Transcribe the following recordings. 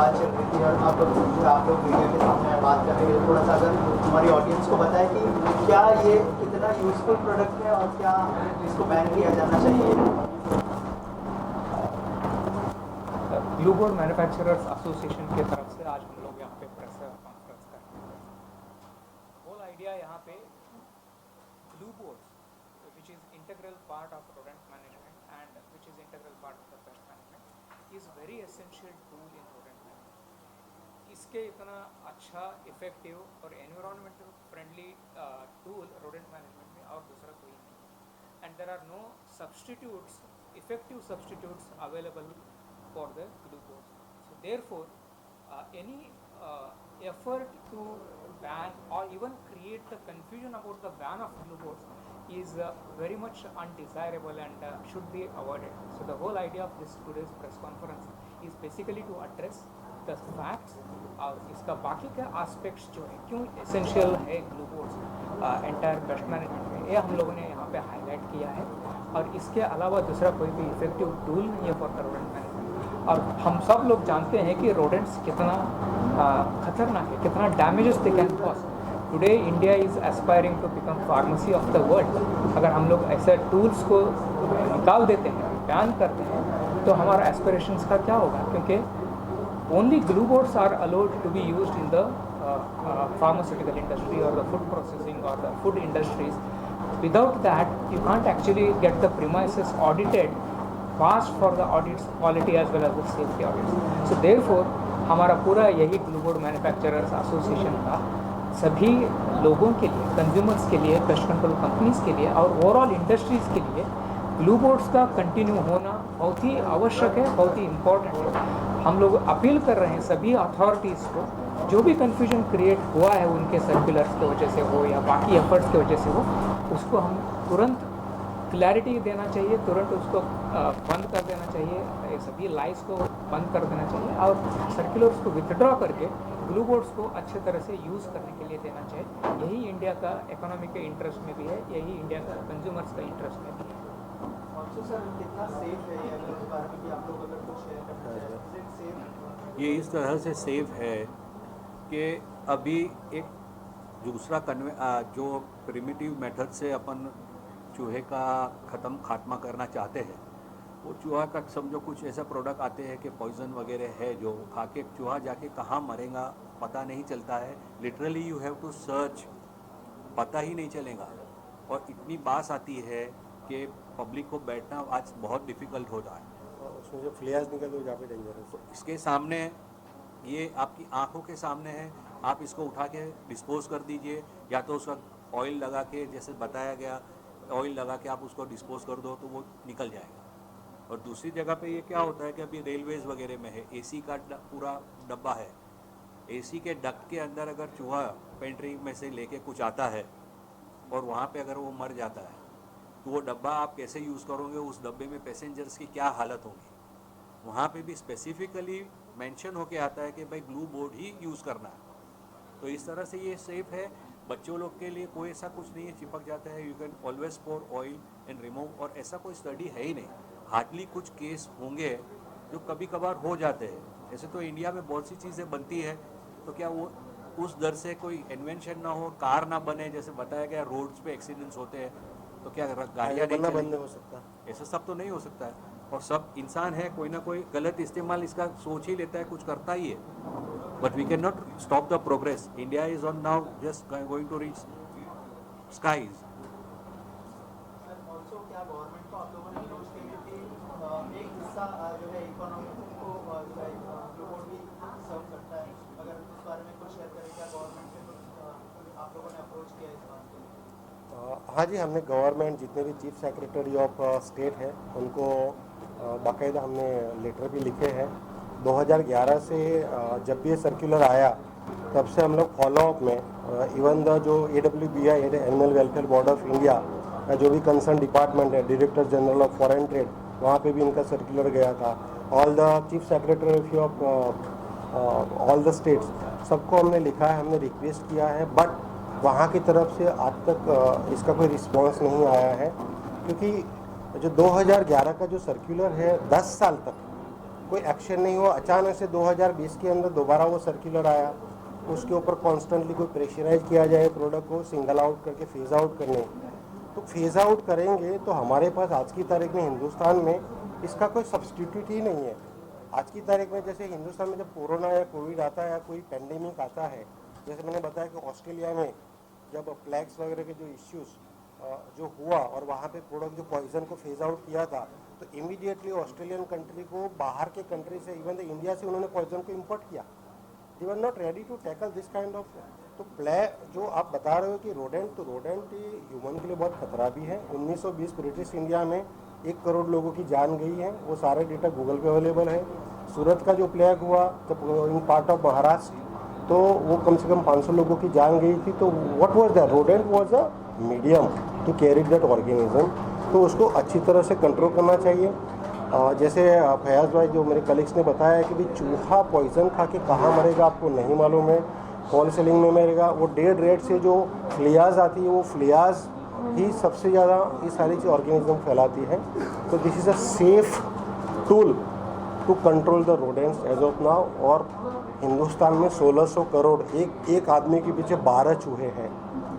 बात चल रही थी और अब जो आप लोग मीडिया के सामने बात कर रहे हैं, थोड़ा सा अगर हमारी ऑडियंस को बताएं कि क्या ये कितना यूजफुल प्रोडक्ट है और क्या इसको बैन किया जाना चाहिए। ग्लू बोर्ड मैन्युफैक्चरर्स एसोसिएशन की तरफ से आज हम लोग यहाँ पे प्रेस कॉन्फ्रेंस कर रहे हैं। होल आइडिया यहाँ पे glue boards which is integral part of product management and which is integral part of the pest management is very essential tool in product management. इसके इतना अच्छा इफेक्टिव और environmental friendly tool rodent management में और दूसरा कोई नहीं। And there are no substitutes, effective substitutes available for the glue boards. So therefore, any effort to ban or even create the confusion about the ban of glue boards is very much undesirable and should be avoided. So the whole idea of this today's press conference is basically to address the facts और इसका बाकी के aspects जो है क्यों essential है glue boards entire pest management में, ये हम लोगों ने यहाँ पे हाईलाइट किया है। और इसके अलावा दूसरा कोई भी इफेक्टिव टूल नहीं है फॉर द रोडेंट मैनेजमेंट। और हम सब लोग जानते हैं कि रोडेंट्स कितना खतरनाक है, कितना damages they can cause. Today India is aspiring to become pharmacy of the world. अगर हम लोग ऐसे टूल्स को निकाल देते हैं, बैन करते हैं, तो हमारा एस्पिरेशंस का क्या होगा? क्योंकि only glue boards are allowed to be used in the pharmaceutical industry or the food processing or the food industries. Without that, you can't actually get the premises audited, passed for the audits, quality as well as the safety audits. So therefore, हमारा पूरा यही glue board manufacturers association का सभी लोगों के लिए, consumers के लिए, पेस्ट कंट्रोल कंपनीज के लिए और ओवरऑल इंडस्ट्रीज़ के लिए ग्लू बोर्ड्स का कंटिन्यू होना बहुत ही आवश्यक है, बहुत ही इम्पोर्टेंट है। हम लोग अपील कर रहे हैं सभी अथॉरिटीज़ को, जो भी कन्फ्यूजन क्रिएट हुआ है उनके सर्कुलर्स की वजह से हो या बाकी एफर्ट्स की वजह से हो, उसको हम तुरंत क्लैरिटी देना चाहिए, तुरंत उसको बंद कर देना चाहिए, ये सभी लाइस को बंद कर देना चाहिए और सर्कुलर्स को विथड्रॉ करके ग्लू बोर्ड्स को अच्छे तरह से यूज़ करने के लिए देना चाहिए। यही इंडिया का इकोनॉमी के इंटरेस्ट में भी है, यही इंडिया का कंज्यूमर्स का इंटरेस्ट में भी है। सर कितना सेफ है ये, अगर इस बारे में भी आप लोग अगर कुछ शेयर करना चाहें? ये इस तरह से सेफ है कि अभी एक दूसरा जो प्रिमिटिव मेथड से अपन चूहे का खात्मा करना चाहते हैं, वो चूहा का समझो कुछ ऐसा प्रोडक्ट आते हैं कि पॉइजन वगैरह है जो खा के चूहा जाके कहाँ मरेगा पता नहीं चलता है। Literally you have to search, पता ही नहीं चलेगा। और इतनी बास आती है कि पब्लिक को बैठना आज बहुत डिफ़िकल्ट हो रहा है। उसमें जो फ्लियाज निकलते हैं जहाँ पे डेंजरस है। इसके सामने, ये आपकी आंखों के सामने है, आप इसको उठा के डिस्पोज कर दीजिए, या तो उसका ऑयल लगा के, जैसे बताया गया, ऑयल लगा के आप उसको डिस्पोज कर दो तो वो निकल जाएगा। और दूसरी जगह पे ये क्या होता है कि अभी रेलवेज़ वगैरह में है, एसी का पूरा डब्बा है, एसी के डक्ट के अंदर अगर चूहा पेंट्री में से लेके कुछ आता है और वहाँ पे अगर वो मर जाता है, तो वो डब्बा आप कैसे यूज़ करोगे? उस डब्बे में पैसेंजर्स की क्या हालत होगी? वहाँ पे भी स्पेसिफिकली मेंशन होके आता है कि भाई ग्लू बोर्ड ही यूज़ करना है। तो इस तरह से ये सेफ है। बच्चों लोग के लिए कोई ऐसा कुछ नहीं है, चिपक जाता है, you can always pour oil and remove. और ऐसा कोई स्टडी है ही नहीं, हार्डली कुछ केस होंगे जो कभी कभार हो जाते हैं। ऐसे तो इंडिया में बहुत सी चीज़ें बनती है, तो क्या वो उस दर से कोई इन्वेंशन ना हो, कार ना बने, जैसे बताया गया रोड्स पे एक्सीडेंट्स होते हैं, तो क्या गाड़ियाँ नहीं बंद हो सकता? ऐसा सब तो नहीं हो सकता है। और सब इंसान है, कोई ना कोई गलत इस्तेमाल इसका सोच ही लेता है, कुछ करता ही है। But we can not stop the progress. India is on now just going to reach skies. Also क्या गवर्नमेंट को आप लोगों ने अप्रोच किया कि एक हिस्सा जो है इकोनॉमी को जो है ग्लू बोर्ड भी सर्व करता है, अगर इस बारे में कुछ शेयर करें, क्या गवर्नमेंट से कुछ आप लोगों ने अप्रोच किया इस बात के लिए? हाँ जी, हमने गवर्नमेंट जितने भी चीफ सेक्रेटरी ऑफ स्टेट हैं उनको बाकायदा हमने लेटर भी लिखे हैं। 2011 से जब भी ये सर्कुलर आया तब से हम लोग फॉलोअप में इवन द जो AWBI animal welfare board of India का जो भी कंसर्न डिपार्टमेंट है, director general of foreign trade, वहाँ पे भी इनका सर्कुलर गया था। All the chief secretary of all the states, सबको हमने लिखा है, हमने रिक्वेस्ट किया है, बट वहाँ की तरफ से आज तक इसका कोई रिस्पांस नहीं आया है। क्योंकि जो 2011 का जो सर्कुलर है 10 साल तक कोई एक्शन नहीं हुआ। अचानक से 2020 के अंदर दोबारा वो सर्कुलर आया, उसके ऊपर कॉन्स्टेंटली कोई प्रेशराइज किया जाए प्रोडक्ट को सिंगल आउट करके फेज आउट करने। तो फेज आउट करेंगे तो हमारे पास आज की तारीख में हिंदुस्तान में इसका कोई सब्सटीट्यूट ही नहीं है। आज की तारीख में जैसे हिंदुस्तान में जब कोरोना या कोविड आता है या कोई पेंडेमिक आता है, जैसे मैंने बताया कि ऑस्ट्रेलिया में जब प्लेग्स वगैरह के जो इश्यूज जो हुआ और वहाँ पे प्रोडक्ट जो पॉइजन को फेज आउट किया था, तो इमीडिएटली ऑस्ट्रेलियन कंट्री को बाहर के कंट्री से, इवन द इंडिया से उन्होंने पॉइजन को इम्पोर्ट किया। They were not ready to tackle this kind of. तो जो आप बता रहे हो कि रोडेंट, तो रोडेंट ह्यूमन के लिए बहुत खतरा भी है। 1920 ब्रिटिश इंडिया में 1 करोड़ लोगों की जान गई है, वो सारे डेटा गूगल पे अवेलेबल है। सूरत का जो प्लेग हुआ तो इन पार्ट ऑफ महाराष्ट्र, तो वो कम से कम 500 लोगों की जान गई थी। तो what was that? Rodent was a medium to carry that organism. तो उसको अच्छी तरह से कंट्रोल करना चाहिए। जैसे फयाज भाई जो मेरे कलीग्स ने बताया कि भाई चूहा पॉइजन खा के कहाँ मरेगा आपको नहीं मालूम है, कॉल सेलिंग में मरेगा। वो डेड रेट से जो फ्लियाज आती है, वो फ्लियाज ही सबसे ज़्यादा ये सारी चीज़ ऑर्गेनिज्म फैलाती है। तो this is a safe tool to control the rodents as of now. और हिंदुस्तान में 1600 करोड़, एक आदमी के पीछे 12 चूहे हैं।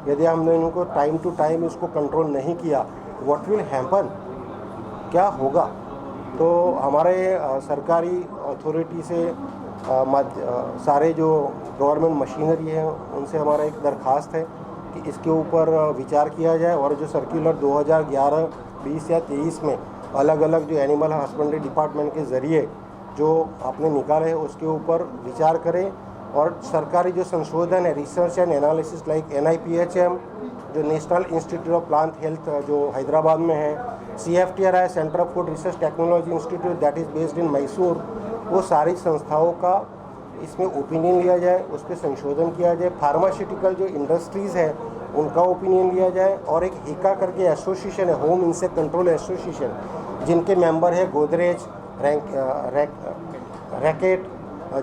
यदि हमने इनको टाइम टू टाइम इसको कंट्रोल नहीं किया, व्हाट विल हैपन, क्या होगा? तो हमारे सरकारी अथॉरिटी से सारे जो गवर्नमेंट मशीनरी है उनसे हमारा एक दरख्वास्त है कि इसके ऊपर विचार किया जाए और जो सर्कुलर 2011, 20 या 23 में अलग अलग जो एनिमल हस्बेंड्री डिपार्टमेंट के ज़रिए जो आपने निकाले हैं उसके ऊपर विचार करें। और सरकारी जो संशोधन है, research and analysis like NIPHM जो national institute of plant health जो हैदराबाद में है, CFTRI centre of food research technology institute that is based in Mysore, वो सारी संस्थाओं का इसमें ओपिनियन लिया जाए, उस पर संशोधन किया जाए। फार्मास्यूटिकल जो इंडस्ट्रीज़ है उनका ओपिनियन लिया जाए। और एक हिका करके एसोसिएशन है, होम इंसेक्ट कंट्रोल एसोसिएशन, जिनके मेंबर है गोदरेज, रैकेट,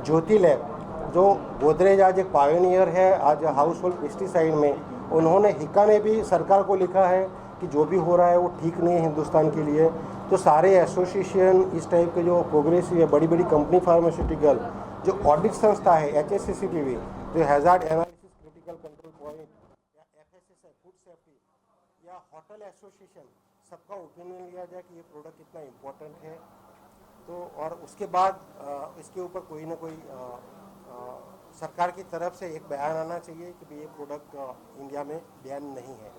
ज्योति लैब। जो गोदरेज आज एक पायोनियर है आज हाउस होल्ड पेस्टिसाइड में, उन्होंने हिका ने भी सरकार को लिखा है कि जो भी हो रहा है वो ठीक नहीं है हिंदुस्तान के लिए। तो सारे एसोसिएशन इस टाइप के जो प्रोग्रेसिव है, बड़ी बड़ी कंपनी फार्मास्यूटिकल जो ऑडिट संस्था है HACCP, जो hazard analysis critical control point या FSSAI फूड सेफ्टी या होटल एसोसिएशन, सबका ओपिनियन लिया जाए कि ये प्रोडक्ट कितना इम्पोर्टेंट है। तो और उसके बाद इसके ऊपर कोई ना कोई सरकार की तरफ से एक बयान आना चाहिए कि भाई ये प्रोडक्ट इंडिया में बैन नहीं है।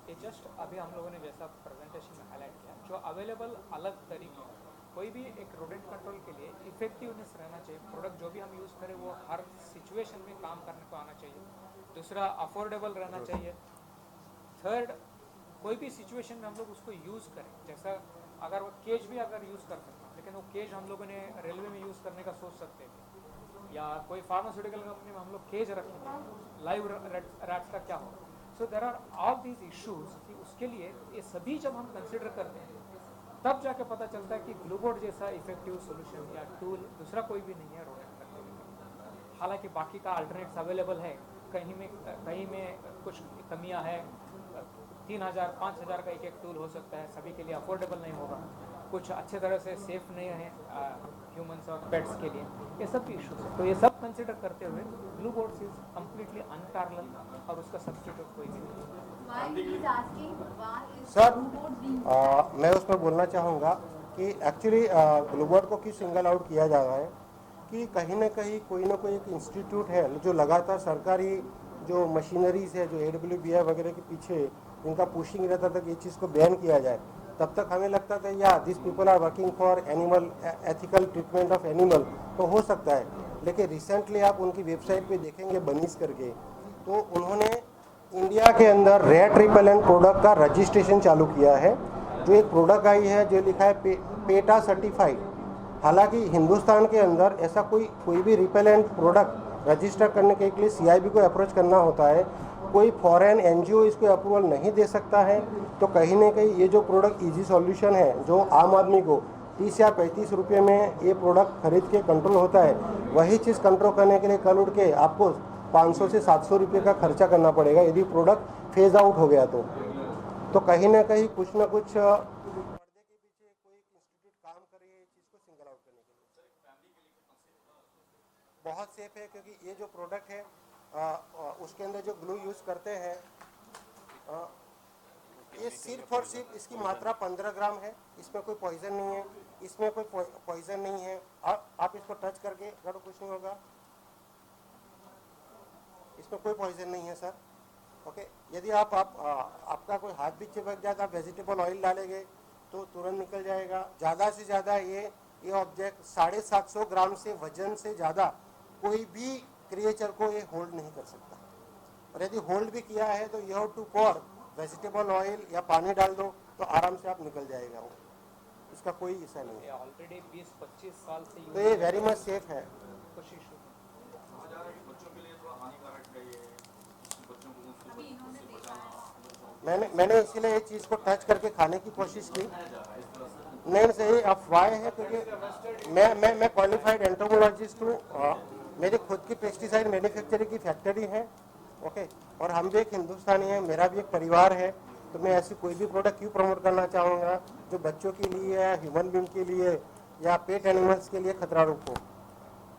ये जस्ट अभी हम लोगों ने जैसा प्रेजेंटेशन में हाईलाइट किया, जो अवेलेबल अलग तरीके हैं, कोई भी एक रोडेंट कंट्रोल के लिए इफेक्टिवनेस रहना चाहिए। प्रोडक्ट जो भी हम यूज़ करें वो हर सिचुएशन में काम करने को आना चाहिए। दूसरा, अफोर्डेबल रहना चाहिए। थर्ड, कोई भी सिचुएशन में हम लोग उसको यूज़ करें। जैसा अगर वो केज भी अगर यूज़ कर सकते हैं, लेकिन वो केज हम लोगों ने रेलवे में यूज़ करने का सोच सकते थे, या कोई फार्मास्यूटिकल कंपनी में हम लोग केज रखेंगे, लाइव रैट्स का क्या होगा। So there are all these issues कि उसके लिए ये सभी जब हम कंसिडर करते हैं तब जाके पता चलता है कि ग्लूबोर्ड जैसा इफेक्टिव सोल्यूशन या टूल दूसरा कोई भी नहीं है रोडेंट कंट्रोल में। हालांकि बाकी का अल्टरनेट्स अवेलेबल है, कहीं में कुछ कमियां है, 3000 5000 का एक टूल हो सकता है, सभी के लिए अफोर्डेबल नहीं होगा, कुछ अच्छे तरह से सेफ नहीं है ह्यूमंस और पेट्स के लिए, ये सब भी इश्यूज है। तो ये सब कंसिडर करते हुए ग्लूबोर्ड इज कम्प्लीटली अनपैरेलल और उसका सब्स्टिट्यूट कोई भी नहीं है। सर मैं उस पर बोलना चाहूँगा कि एक्चुअली ग्लूबोर्ड को क्यों सिंगल आउट किया जा रहा है कि कहीं ना कोई एक इंस्टीट्यूट है जो लगातार सरकारी जो मशीनरीज है जो AWBI वगैरह के पीछे इनका पुशिंग रहता था कि इस चीज़ को बैन किया जाए। तब तक हमें लगता था या this people are working for animal ethical treatment of animal, तो हो सकता है। लेकिन रिसेंटली आप उनकी वेबसाइट पे देखेंगे बनीस करके, तो उन्होंने इंडिया के अंदर रेट रिपेलेंट प्रोडक्ट का रजिस्ट्रेशन चालू किया है। जो एक प्रोडक्ट आई है जो लिखा है पेटा सर्टिफाइड। हालांकि हिंदुस्तान के अंदर ऐसा कोई भी रिपेलेंट प्रोडक्ट रजिस्टर करने के लिए CIB को अप्रोच करना होता है, कोई फॉरेन NGO इसको अप्रूवल नहीं दे सकता है। तो कहीं ना कहीं ये जो प्रोडक्ट इजी सॉल्यूशन है जो आम आदमी को 30 या 35 रुपये में ये प्रोडक्ट खरीद के कंट्रोल होता है, वही चीज़ कंट्रोल करने के लिए कल उठ के आपको 500 से 700 रुपये का खर्चा करना पड़ेगा यदि प्रोडक्ट फेज आउट हो गया तो कहीं ना कहीं कुछ ना कुछ पर्दे के पीछे कोई इंस्टीट्यूट काम करे इस चीज़ को सिंगल आउट करने के लिए। बहुत सेफ है क्योंकि ये जो प्रोडक्ट है उसके अंदर जो ग्लू यूज़ करते हैं ये सिर्फ और सिर्फ इसकी मात्रा 15 ग्राम है, इसमें कोई पॉइजन नहीं है, इसमें कोई पॉइजन नहीं है। आप इसको टच करके करो कुछ नहीं होगा, इसमें कोई पॉइजन नहीं है सर। ओके, यदि आपका कोई हाथ भी चिपक जाता, आप वेजिटेबल ऑयल डालेंगे तो तुरंत निकल जाएगा। ज़्यादा से ज़्यादा ये ऑब्जेक्ट 750 ग्राम से वजन से ज़्यादा कोई भी क्रिएचर को ये होल्ड नहीं कर सकता। और यदि होल्ड भी किया है तो you have to pour vegetable oil या पानी डाल दो तो आराम से आप निकल जाएगा वो, इसका कोई ऐसा नहीं है। ऑलरेडी 20-25 साल से तो ये वेरी मच सेफ है। कोशिश बच्चों के लिए थोड़ा हानिकारक है ये, बच्चों को उससे बचाना। मैंने इसीलिए ये चीज़ को टच करके खाने की कोशिश की। नहीं सही अफवाह है क्योंकि मैं क्वालिफाइड एंटोमोलॉजिस्ट हूँ, मेरी खुद की पेस्टिसाइड मैन्युफैक्चरिंग की फैक्ट्री है। ओके, और हम भी एक हिंदुस्तानी हैं, मेरा भी एक परिवार है, तो मैं ऐसी कोई भी प्रोडक्ट क्यों प्रमोट करना चाहूँगा जो बच्चों के लिए या ह्यूमन बीइंग के लिए या पेट एनिमल्स के लिए खतरा रूप हो।